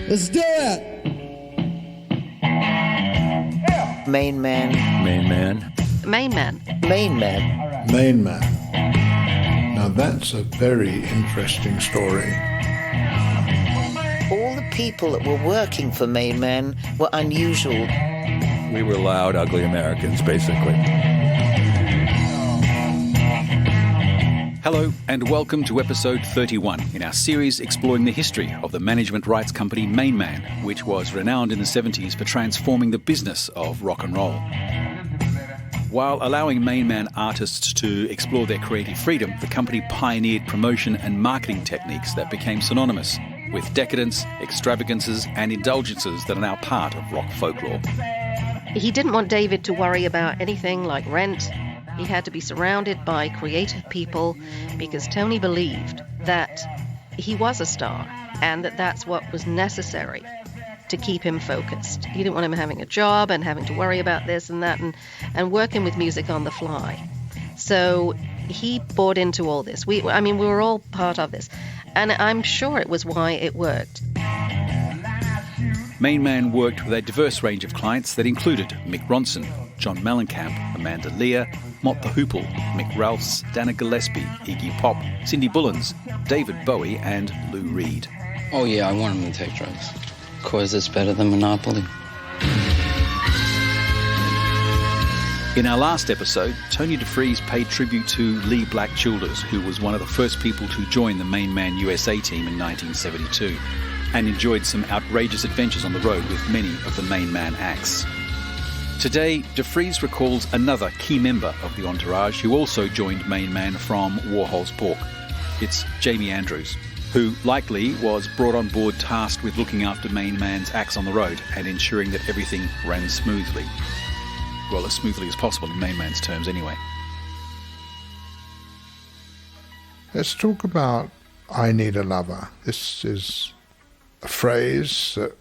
Let's do it! MainMan. MainMan. MainMan. MainMan. MainMan. Now that's a very interesting story. All the people that were working for MainMan were unusual. We were loud, ugly Americans, basically. Hello, and welcome to episode 31 in our series exploring the history of the management rights company MainMan, which was renowned in the 70s for transforming the business of rock and roll. While allowing MainMan artists to explore their creative freedom, the company pioneered promotion and marketing techniques that became synonymous with decadence, extravagances, and indulgences that are now part of rock folklore. He didn't want David to worry about anything like rent. He had to be surrounded by creative people because Tony believed that he was a star and that that's what was necessary to keep him focused. He didn't want him having a job and having to worry about this and that and working with music on the fly. So he bought into all this. We were all part of this. And I'm sure it was why it worked. MainMan worked with a diverse range of clients that included Mick Ronson, John Mellencamp, Amanda Lear, Mott the Hoople, Mick Ralphs, Dana Gillespie, Iggy Pop, Cindy Bullens, David Bowie, and Lou Reed. Oh yeah, I want him to take drugs. Of course, it's better than Monopoly. In our last episode, Tony Defries paid tribute to Lee Black Childers, who was one of the first people to join the MainMan USA team in 1972, and enjoyed some outrageous adventures on the road with many of the MainMan acts. Today, Defries recalls another key member of the entourage who also joined MainMan from Warhol's Pork. It's Jamie Andrews, who likely was brought on board tasked with looking after MainMan's acts on the road and ensuring that everything ran smoothly. Well, as smoothly as possible in MainMan's terms anyway. Let's talk about I Need a Lover. This is a phrase that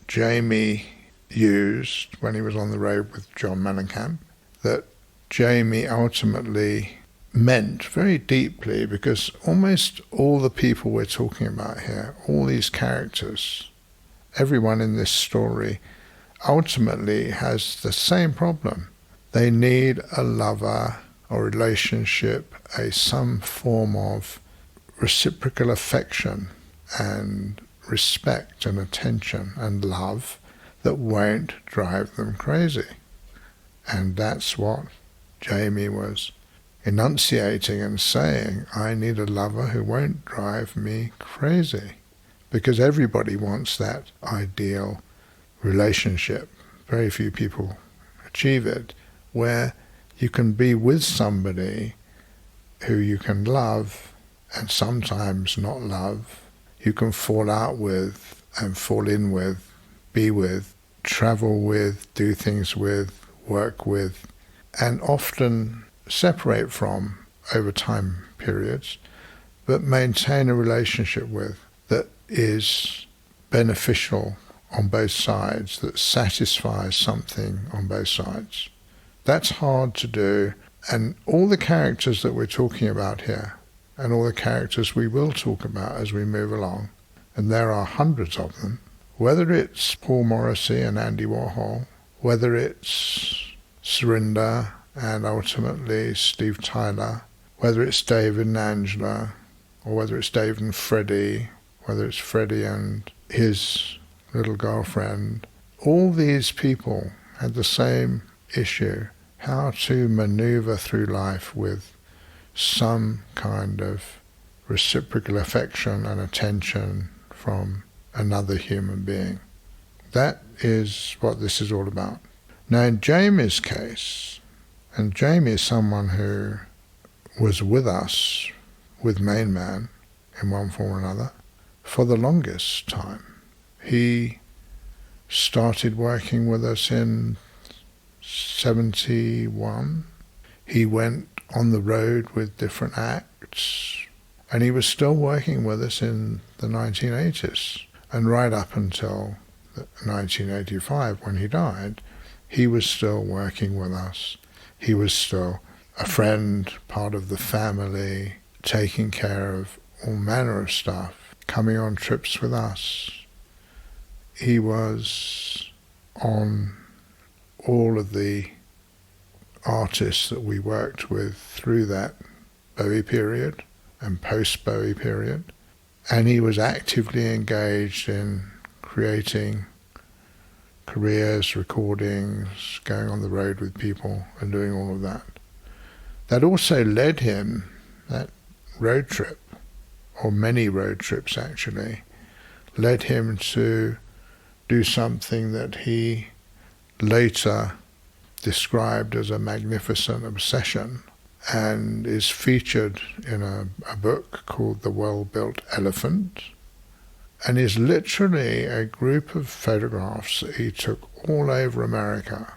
Jamie used when he was on the road with John Mellencamp, that Jamie ultimately meant very deeply, because almost all the people we're talking about here, all these characters, everyone in this story ultimately has the same problem. They need a lover or relationship, some form of reciprocal affection and respect and attention and love that won't drive them crazy. And that's what Jamie was enunciating and saying. I need a lover who won't drive me crazy. Because everybody wants that ideal relationship. Very few people achieve it, where you can be with somebody who you can love and sometimes not love. You can fall out with and fall in with, be with, travel with, do things with, work with, and often separate from over time periods, but maintain a relationship with that is beneficial on both sides, that satisfies something on both sides. That's hard to do, and all the characters that we're talking about here, and all the characters we will talk about as we move along, and there are hundreds of them, whether it's Paul Morrissey and Andy Warhol, whether it's Surinder and ultimately Steve Tyler, whether it's David and Angela, or whether it's David and Freddie, whether it's Freddie and his little girlfriend, all these people had the same issue, how to maneuver through life with some kind of reciprocal affection and attention from another human being. That is what this is all about. Now in Jamie's case, and Jamie is someone who was with us, with MainMan, in one form or another, for the longest time. He started working with us in 71. He went on the road with different acts, and he was still working with us in the 1980s. And right up until 1985, when he died, he was still working with us. He was still a friend, part of the family, taking care of all manner of stuff, coming on trips with us, he was on all of the artists that we worked with through that Bowie period and post-Bowie period. And he was actively engaged in creating careers, recordings, going on the road with people and doing all of that. That also led him, that road trip, or many road trips actually, led him to do something that he later described as a magnificent obsession, and is featured in a book called The Well-Built Elephant, and is literally a group of photographs that he took all over America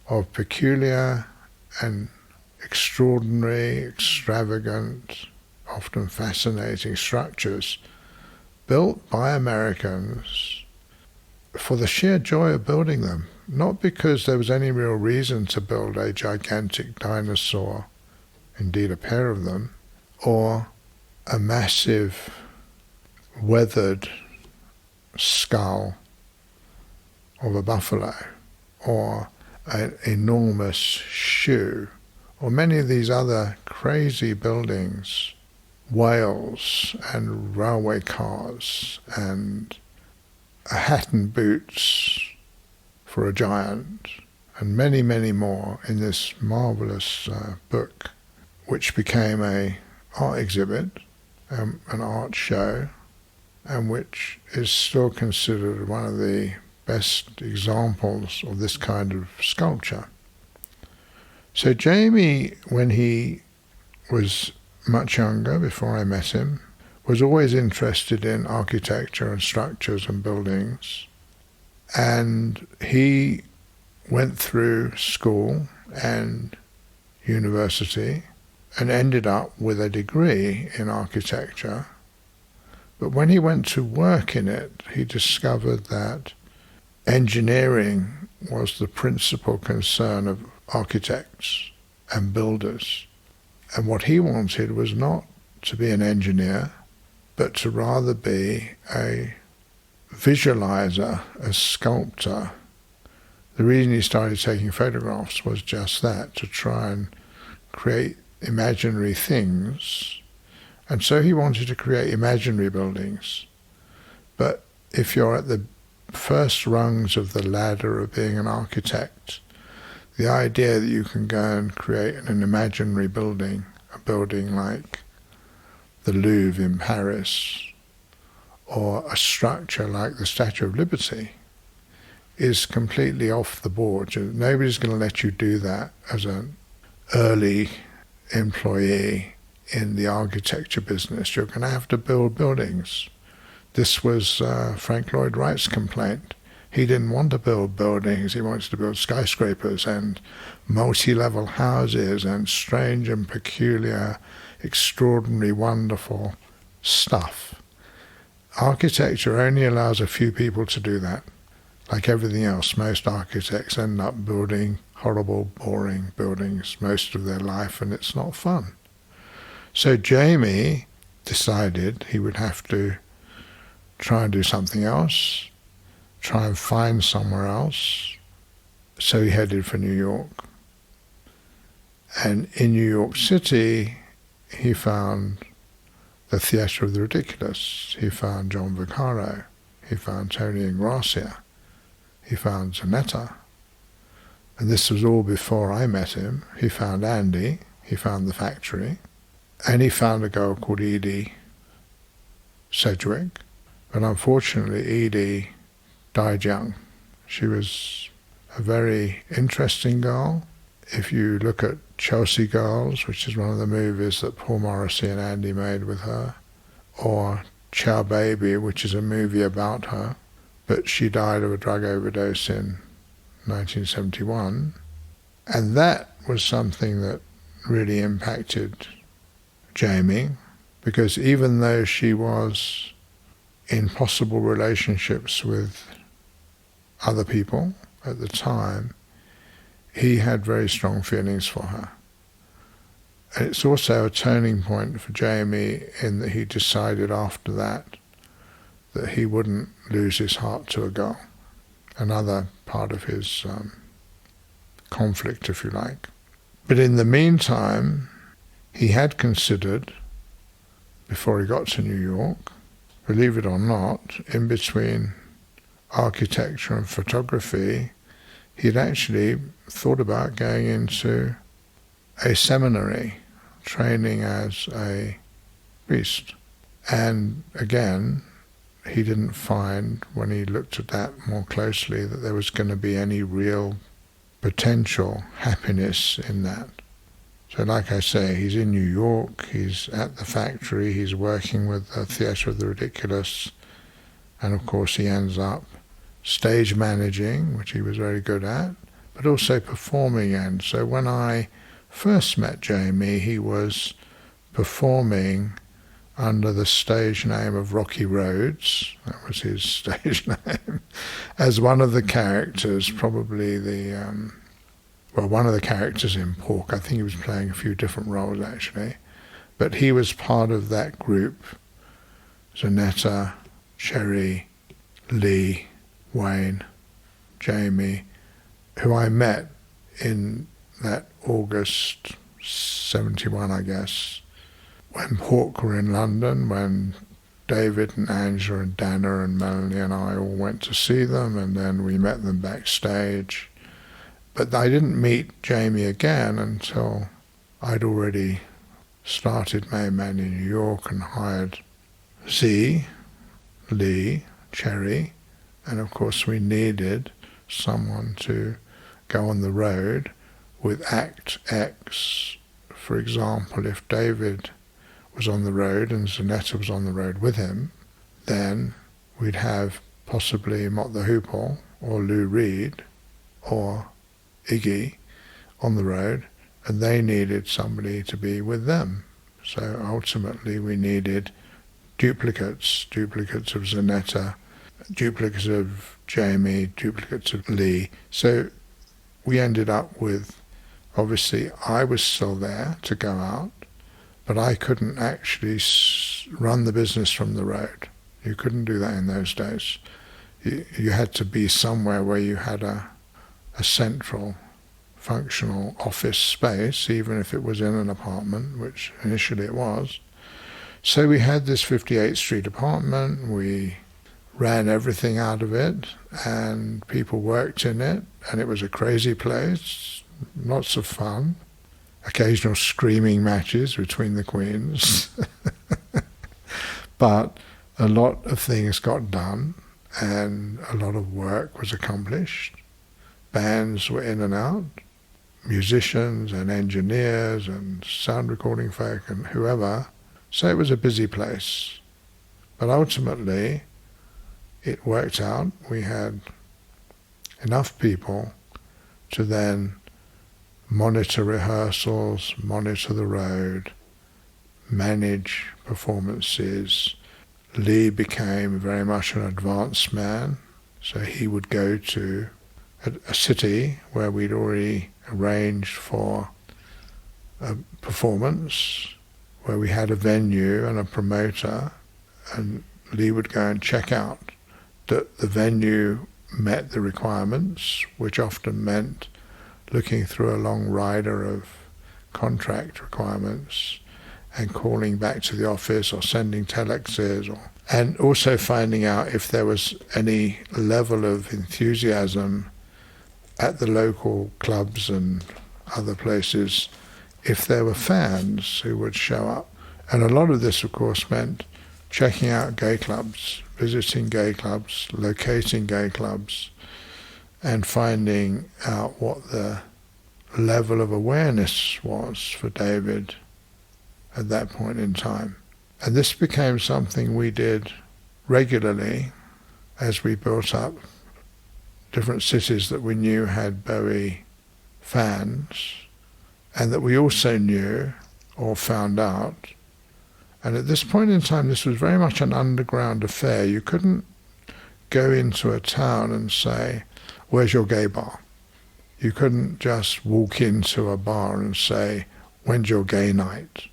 of peculiar and extraordinary, extravagant, often fascinating structures built by Americans for the sheer joy of building them, not because there was any real reason to build a gigantic dinosaur, indeed a pair of them, or a massive weathered skull of a buffalo, or an enormous shoe, or many of these other crazy buildings, whales and railway cars and a hat and boots for a giant, and many, many more in this marvelous book, which became an art exhibit, an art show, and which is still considered one of the best examples of this kind of sculpture. So Jamie, when he was much younger, before I met him, was always interested in architecture and structures and buildings. And he went through school and university and ended up with a degree in architecture. But when he went to work in it, he discovered that engineering was the principal concern of architects and builders. And what he wanted was not to be an engineer, but to rather be a visualizer, a sculptor. The reason he started taking photographs was just that, to try and create imaginary things. And so he wanted to create imaginary buildings. But if you're at the first rungs of the ladder of being an architect, the idea that you can go and create an imaginary building, a building like the Louvre in Paris, or a structure like the Statue of Liberty, is completely off the board. Nobody's going to let you do that as an early employee in the architecture business. You're going to have to build buildings. This was Frank Lloyd Wright's complaint. He didn't want to build buildings. He wanted to build skyscrapers and multi-level houses and strange and peculiar, extraordinary, wonderful stuff. Architecture only allows a few people to do that. Like everything else, most architects end up building horrible, boring buildings most of their life, and it's not fun. So Jamie decided he would have to try and do something else, try and find somewhere else. So he headed for New York. And in New York City, he found the Theatre of the Ridiculous. He found John Vaccaro. He found Tony Ingrassia. He found Zanetta. And this was all before I met him. He found Andy. He found the factory. And he found a girl called Edie Sedgwick. But unfortunately, Edie died young. She was a very interesting girl. If you look at Chelsea Girls, which is one of the movies that Paul Morrissey and Andy made with her, or Ciao Baby, which is a movie about her, but she died of a drug overdose in 1971. And that was something that really impacted Jamie, because even though she was in possible relationships with other people at the time, he had very strong feelings for her. And it's also a turning point for Jamie in that he decided after that that he wouldn't lose his heart to a girl. Another part of his conflict, if you like. But in the meantime, he had considered, before he got to New York, believe it or not, in between architecture and photography, he'd actually thought about going into a seminary, training as a priest. And again, he didn't find, when he looked at that more closely, that there was going to be any real potential happiness in that. So like I say, he's in New York, he's at the factory, he's working with the Theatre of the Ridiculous, and of course he ends up stage managing, which he was very good at, but also performing. And so when I first met Jamie, he was performing under the stage name of Rocky Rhodes, that was his stage name, as one of the characters, probably one of the characters in Pork. I think he was playing a few different roles actually, but he was part of that group, Zanetta, Cherry, Lee, Wayne, Jamie, who I met in that August 71, I guess, when Pork were in London, when David and Angela and Dana and Melanie and I all went to see them, and then we met them backstage. But I didn't meet Jamie again until I'd already started MainMan in New York and hired Z, Lee, Cherry, and of course we needed someone to go on the road with Act X. For example, if David was on the road and Zanetta was on the road with him, then we'd have possibly Mott the Hoople or Lou Reed or Iggy on the road, and they needed somebody to be with them. So ultimately we needed duplicates of Zanetta, duplicates of Jamie, duplicates of Lee. So we ended up with, obviously I was still there to go out, but I couldn't actually run the business from the road. You couldn't do that in those days. You had to be somewhere where you had a central functional office space, even if it was in an apartment, which initially it was. So we had this 58th Street apartment, we ran everything out of it, and people worked in it, and it was a crazy place, lots of fun, occasional screaming matches between the queens. But a lot of things got done, and a lot of work was accomplished. Bands were in and out, musicians and engineers and sound recording folk and whoever. So it was a busy place. But ultimately, it worked out. We had enough people to then monitor rehearsals, monitor the road, manage performances. Lee became very much an advanced man, so he would go to a city where we'd already arranged for a performance, where we had a venue and a promoter, and Lee would go and check out that the venue met the requirements, which often meant looking through a long rider of contract requirements and calling back to the office or sending telexes, and also finding out if there was any level of enthusiasm at the local clubs and other places, if there were fans who would show up. And a lot of this, of course, meant checking out gay clubs, visiting gay clubs, locating gay clubs, and finding out what the level of awareness was for David at that point in time. And this became something we did regularly as we built up different cities that we knew had Bowie fans, and that we also knew or found out. And at this point in time, this was very much an underground affair. You couldn't go into a town and say, "Where's your gay bar?" You couldn't just walk into a bar and say, "When's your gay night?"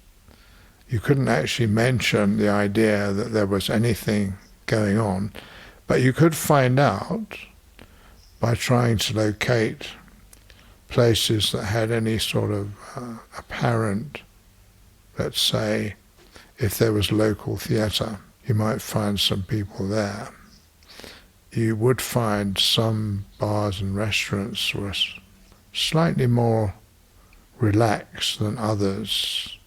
You couldn't actually mention the idea that there was anything going on. But you could find out by trying to locate places that had any sort of apparent, let's say, if there was local theatre, you might find some people there. You would find some bars and restaurants were slightly more relaxed than others.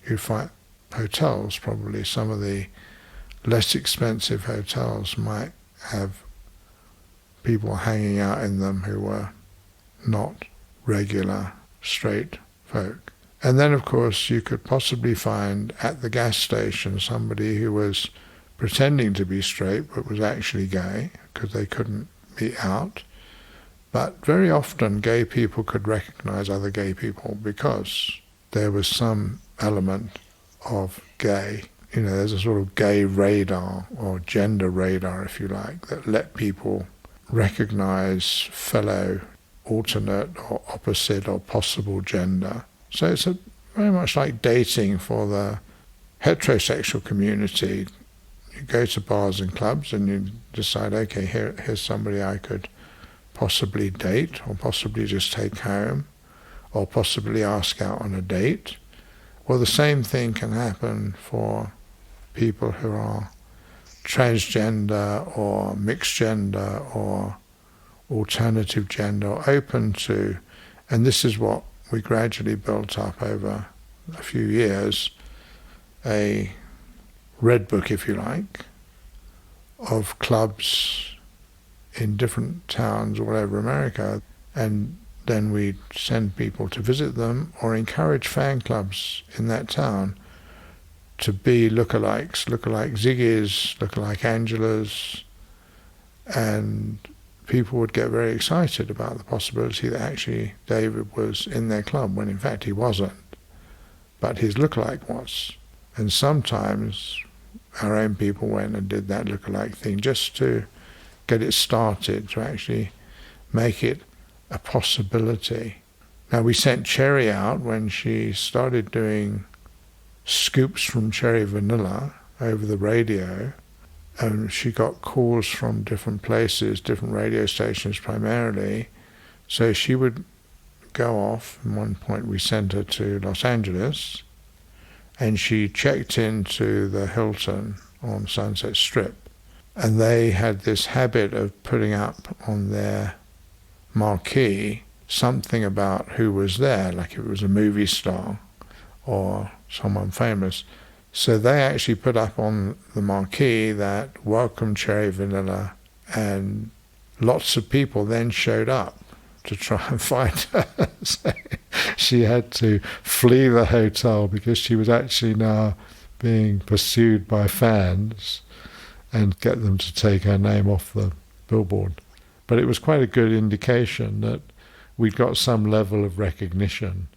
You'd find hotels, probably some of the less expensive hotels might have people hanging out in them who were not regular straight folk. And then, of course, you could possibly find at the gas station somebody who was pretending to be straight but was actually gay because they couldn't be out. But very often gay people could recognize other gay people because there was some element of gay. You know, there's a sort of gay radar or gender radar, if you like, that let people recognize fellow alternate or opposite or possible gender. So it's very much like dating for the heterosexual community. You go to bars and clubs and you decide, okay, here's somebody I could possibly date or possibly just take home or possibly ask out on a date. Well, the same thing can happen for people who are transgender or mixed gender or alternative gender or open to, and this is what we gradually built up over a few years, a red book, if you like, of clubs in different towns all over America, and then we'd send people to visit them or encourage fan clubs in that town to be lookalikes, lookalike Ziggies, lookalike Angelas, and people would get very excited about the possibility that actually David was in their club when in fact he wasn't, but his lookalike was. And sometimes our own people went and did that lookalike thing just to get it started, to actually make it a possibility. Now, we sent Cherry out when she started doing scoops from Cherry Vanilla over the radio, and she got calls from different places, different radio stations primarily. So she would go off. At one point we sent her to Los Angeles, and she checked into the Hilton on Sunset Strip. And they had this habit of putting up on their marquee something about who was there, like if it was a movie star or someone famous. So they actually put up on the marquee that welcome Cherry Vanilla, and lots of people then showed up to try and find her. So she had to flee the hotel because she was actually now being pursued by fans and get them to take her name off the billboard. But it was quite a good indication that we'd got some level of recognition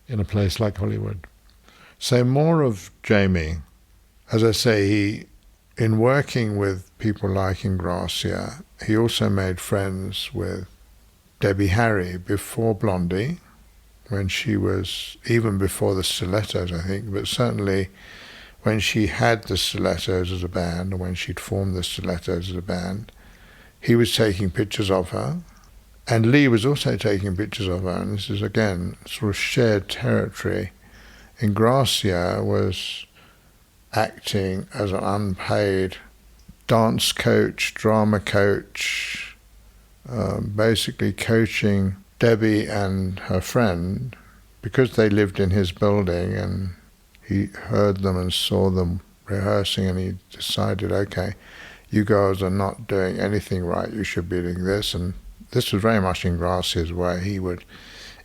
in a place like Hollywood. So more of Jamie. As I say, in working with people like Ingrassia, he also made friends with Debbie Harry before Blondie, when she was, even before the Stilettos, I think, but certainly when she had the Stilettos as a band, or when she'd formed the Stilettos as a band, he was taking pictures of her. And Lee was also taking pictures of her, and this is, again, sort of shared territory. Ingrassia was acting as an unpaid dance coach, drama coach, basically coaching Debbie and her friend, because they lived in his building and he heard them and saw them rehearsing, and he decided, okay, you girls are not doing anything right, you should be doing this. And this was very much Ingrassia's way. He would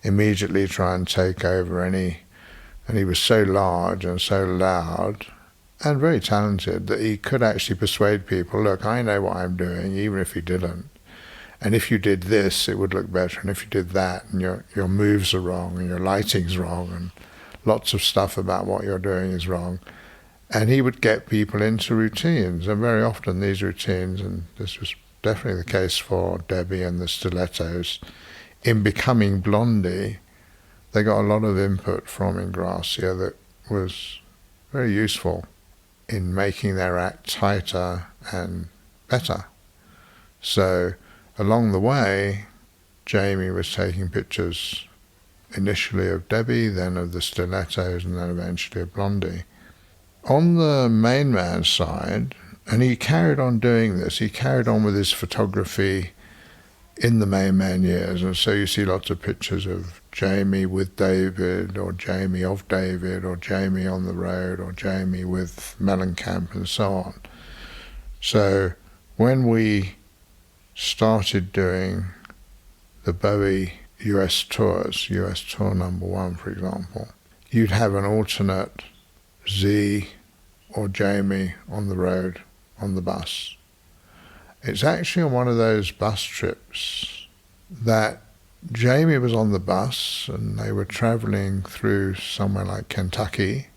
immediately try and take over and he was so large and so loud and very talented that he could actually persuade people, look, I know what I'm doing, even if he didn't. And if you did this, it would look better. And if you did that, and your moves are wrong, and your lighting's wrong, and lots of stuff about what you're doing is wrong. And he would get people into routines. And very often these routines, and this was definitely the case for Debbie and the Stilettos, in becoming Blondie, they got a lot of input from Ingrassia that was very useful. in making their act tighter and better. So along the way, Jamie was taking pictures initially of Debbie, then of the stilettos, and then eventually of Blondie. On the MainMan side, and he carried on doing this, he carried on with his photography in the MainMan years, and so you see lots of pictures of Jamie with David, or Jamie of David, or Jamie on the road, or Jamie with Mellencamp, and so on. So when we started doing the Bowie US tours, US tour number 1, for example, you'd have an alternate Z or Jamie on the road on the bus. It's actually on one of those bus trips that Jamie was on the bus and they were traveling through somewhere like Kentucky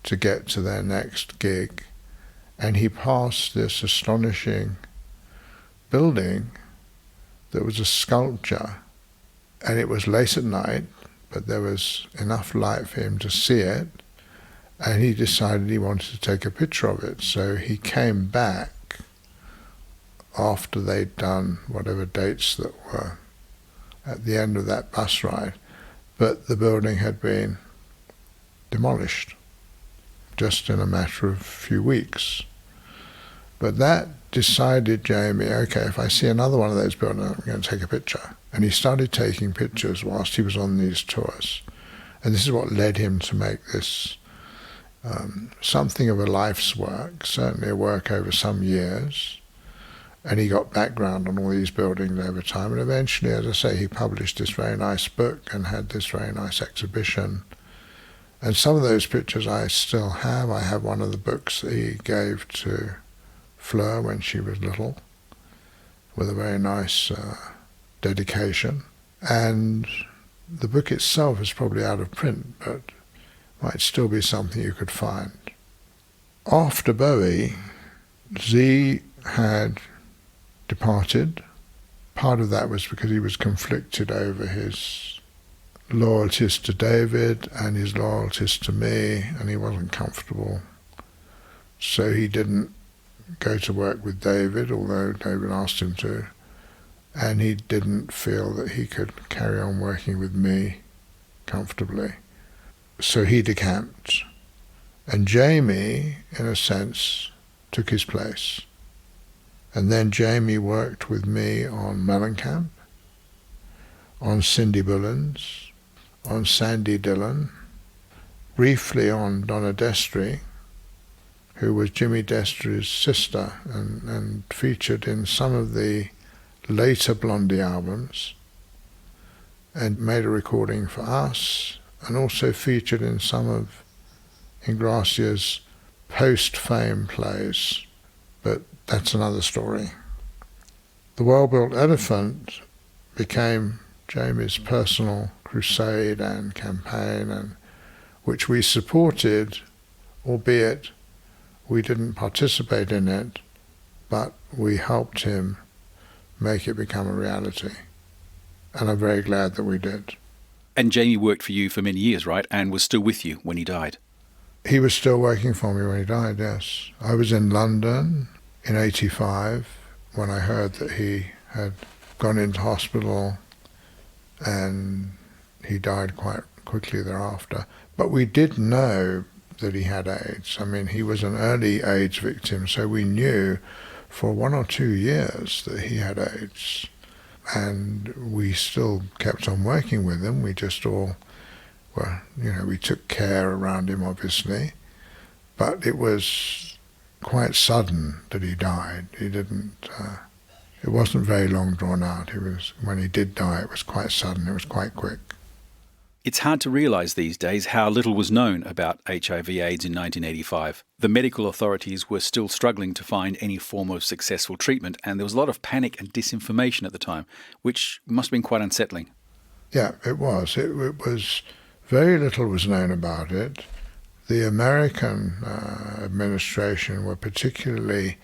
to get to their next gig, and he passed this astonishing building that was a sculpture, and it was late at night, but there was enough light for him to see it, and he decided he wanted to take a picture of it. So he came back after they'd done whatever dates that were at the end of that bus ride, but the building had been demolished just in a matter of a few weeks. But that decided Jamie, okay, if I see another one of those buildings, I'm going to take a picture. And he started taking pictures whilst he was on these tours. And this is what led him to make this something of a life's work, certainly a work over some years. And he got background on all these buildings over time. And eventually, as I say, he published this very nice book and had this very nice exhibition. And some of those pictures I still have. I have one of the books that he gave to Fleur when she was little, with a very nice dedication. And the book itself is probably out of print, but might still be something you could find. After Bowie, Z had departed. Part of that was because he was conflicted over his loyalties to David and his loyalties to me, and he wasn't comfortable. So he didn't go to work with David, although David asked him to, and he didn't feel that he could carry on working with me comfortably. So he decamped. And Jamie, in a sense, took his place. And then Jamie worked with me on Mellencamp, on Cindy Bullens, on Sandy Dillon, briefly on Donna Destry, who was Jimmy Destry's sister and featured in some of the later Blondie albums, and made a recording for us, and also featured in some of Ingracia's post-fame plays. But that's another story. The Well-Built Elephant became Jamie's personal crusade and campaign, and which we supported, albeit we didn't participate in it, but we helped him make it become a reality. And I'm very glad that we did. And Jamie worked for you for many years, right? And was still with you when he died? He was still working for me when he died, yes. I was in London in '85 when I heard that he had gone into hospital, and he died quite quickly thereafter. But we did know that he had AIDS. I mean, he was an early AIDS victim, so we knew for 1 or 2 years that he had AIDS. And we still kept on working with him. We just all were, we took care around him, obviously. But it was quite sudden that he died. He didn't, it wasn't very long drawn out. When he did die, it was quite sudden. It was quite quick. It's hard to realise these days how little was known about HIV/AIDS in 1985. The medical authorities were still struggling to find any form of successful treatment, and there was a lot of panic and disinformation at the time, which must have been quite unsettling. Yeah, it was. It was very little was known about it. The American administration were particularly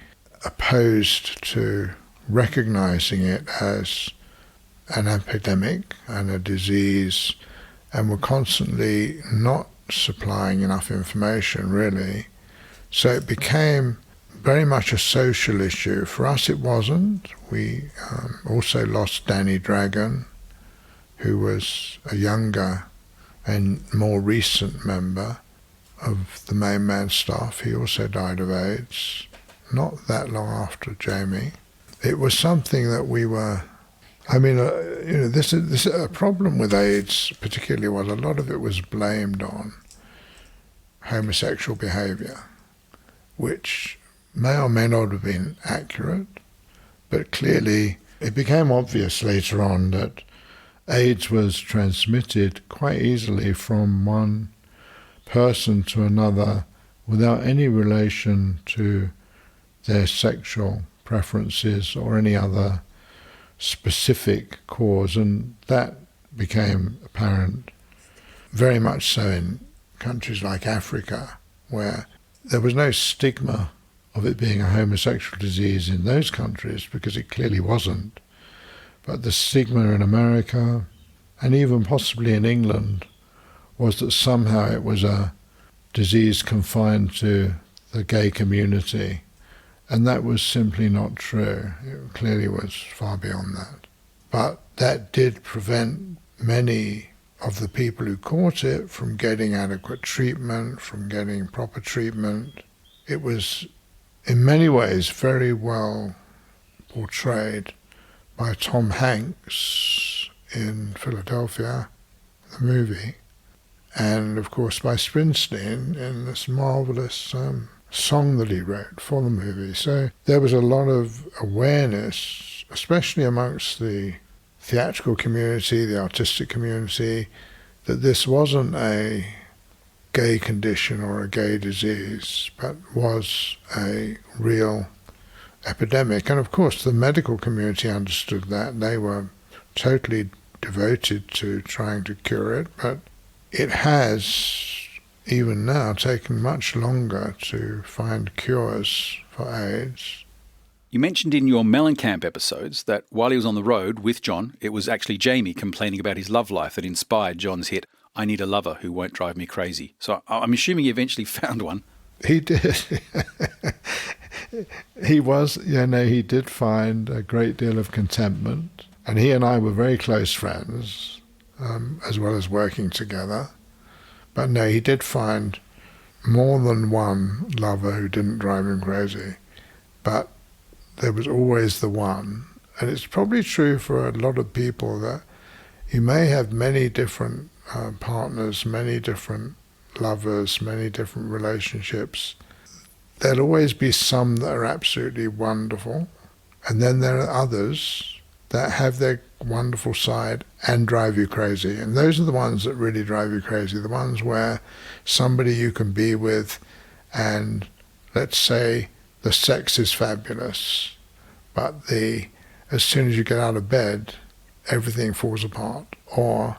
opposed to recognising it as an epidemic and a disease, and were constantly not supplying enough information, really, So it became very much a social issue. For us it wasn't. We also lost Danny Dragon, who was a younger and more recent member of the MainMan staff. He also died of AIDS, not that long after Jamie. It was something that we were, this is a problem with AIDS particularly, was a lot of it was blamed on homosexual behaviour, which may or may not have been accurate, but clearly it became obvious later on that AIDS was transmitted quite easily from one person to another without any relation to their sexual preferences or any other specific cause, and that became apparent very much so in countries like Africa, where there was no stigma of it being a homosexual disease in those countries, because it clearly wasn't. But the stigma in America, and even possibly in England, was that somehow it was a disease confined to the gay community. And that was simply not true. It clearly was far beyond that. But that did prevent many of the people who caught it from getting adequate treatment, from getting proper treatment. It was in many ways very well portrayed by Tom Hanks in Philadelphia, the movie, and of course by Springsteen in this marvellous song that he wrote for the movie. So there was a lot of awareness, especially amongst the theatrical community, the artistic community, that this wasn't a gay condition or a gay disease, but was a real epidemic. And of course the medical community understood that. They were totally devoted to trying to cure it, but it has, even now, taken much longer to find cures for AIDS. You mentioned in your Mellencamp episodes that while he was on the road with John, it was actually Jamie complaining about his love life that inspired John's hit, I Need a Lover Who Won't Drive Me Crazy. So I'm assuming he eventually found one. He did. He did find a great deal of contentment. And he and I were very close friends, as well as working together. But no, he did find more than one lover who didn't drive him crazy. But there was always the one. And it's probably true for a lot of people that you may have many different partners, many different lovers, many different relationships. There'll always be some that are absolutely wonderful. And then there are others that have their wonderful side and drive you crazy. And those are the ones that really drive you crazy, the ones where somebody you can be with and, let's say, the sex is fabulous, but as soon as you get out of bed, everything falls apart, or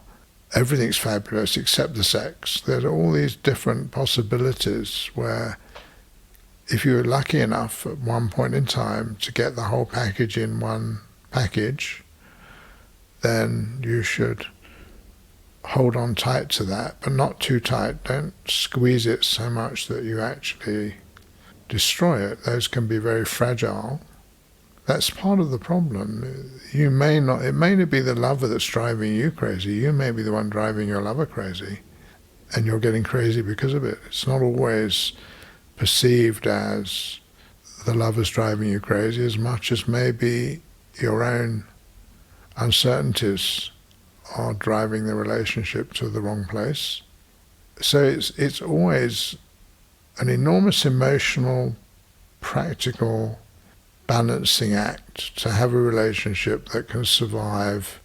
everything's fabulous except the sex. There are all these different possibilities where if you're lucky enough at one point in time to get the whole package in one package, then you should hold on tight to that, but not too tight. Don't squeeze it so much that you actually destroy it. Those can be very fragile. That's part of the problem. It may not be the lover that's driving you crazy. You may be the one driving your lover crazy, and you're getting crazy because of it. It's not always perceived as the lover's driving you crazy as much as maybe your own uncertainties are driving the relationship to the wrong place. So it's always an enormous emotional, practical balancing act to have a relationship that can survive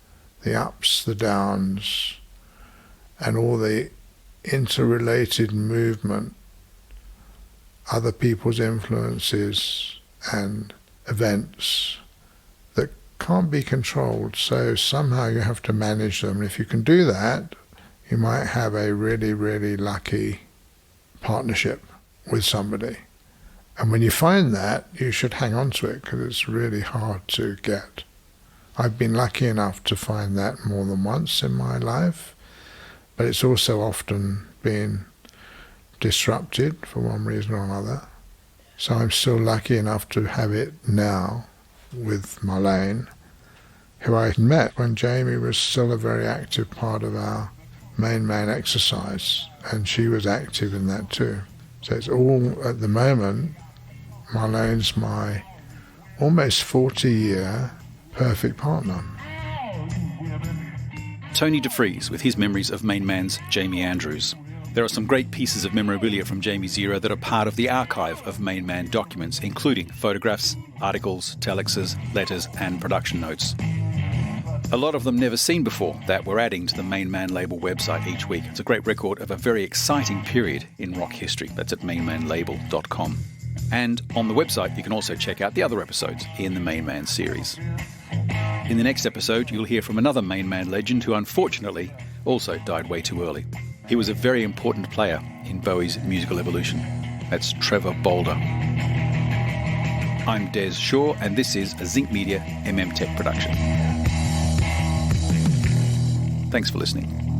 the ups, the downs, and all the interrelated movement, other people's influences and events that can't be controlled. So somehow you have to manage them. And if you can do that, you might have a really, really lucky partnership with somebody. And when you find that, you should hang on to it, because it's really hard to get. I've been lucky enough to find that more than once in my life, but it's also often been disrupted for one reason or another. So I'm still lucky enough to have it now with Marlene, who I met when Jamie was still a very active part of our MainMan exercise, and she was active in that too. So it's all, at the moment, Marlene's my almost 40-year perfect partner. Tony Defries with his memories of MainMan's Jamie Andrews. There are some great pieces of memorabilia from Jamie's era that are part of the archive of MainMan documents, including photographs, articles, telexes, letters and production notes. A lot of them never seen before that we're adding to the MainMan label website each week. It's a great record of a very exciting period in rock history. That's at mainmanlabel.com. And on the website you can also check out the other episodes in the MainMan series. In the next episode you'll hear from another MainMan legend who unfortunately also died way too early. He was a very important player in Bowie's musical evolution. That's Trevor Bolder. I'm Des Shaw and this is a Zinc Media MM Tech production. Thanks for listening.